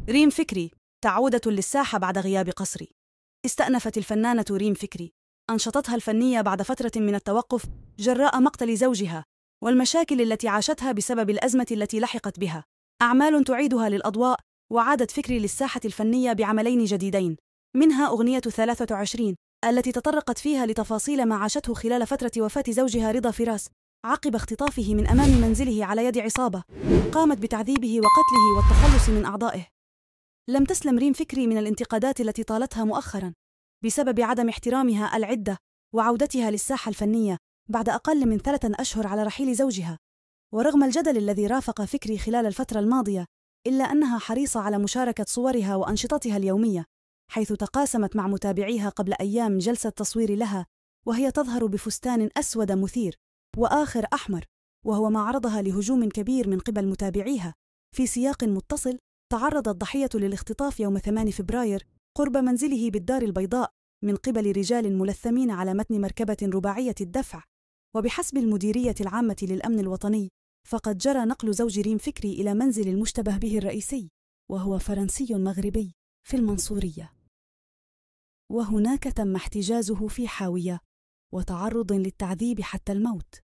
ريم فكري تعودة للساحة بعد غياب قصري. استأنفت الفنانة ريم فكري أنشطتها الفنية بعد فترة من التوقف جراء مقتل زوجها والمشاكل التي عاشتها بسبب الأزمة التي لحقت بها. أعمال تعيدها للأضواء، وعادت فكري للساحة الفنية بعملين جديدين، منها أغنية 23 التي تطرقت فيها لتفاصيل ما عاشته خلال فترة وفاة زوجها رضا فراس عقب اختطافه من أمام منزله على يد عصابة قامت بتعذيبه وقتله والتخلص من أعضائه. لم تسلم ريم فكري من الانتقادات التي طالتها مؤخراً بسبب عدم احترامها العدة وعودتها للساحة الفنية بعد أقل من 3 أشهر على رحيل زوجها. ورغم الجدل الذي رافق فكري خلال الفترة الماضية، إلا أنها حريصة على مشاركة صورها وأنشطتها اليومية، حيث تقاسمت مع متابعيها قبل أيام جلسة تصوير لها وهي تظهر بفستان أسود مثير وآخر أحمر، وهو ما عرضها لهجوم كبير من قبل متابعيها. في سياق متصل، تعرض الضحية للاختطاف يوم 8 فبراير قرب منزله بالدار البيضاء من قبل رجال ملثمين على متن مركبة رباعية الدفع. وبحسب المديرية العامة للأمن الوطني، فقد جرى نقل زوج ريم فكري إلى منزل المشتبه به الرئيسي، وهو فرنسي مغربي، في المنصورية، وهناك تم احتجازه في حاوية وتعرض للتعذيب حتى الموت.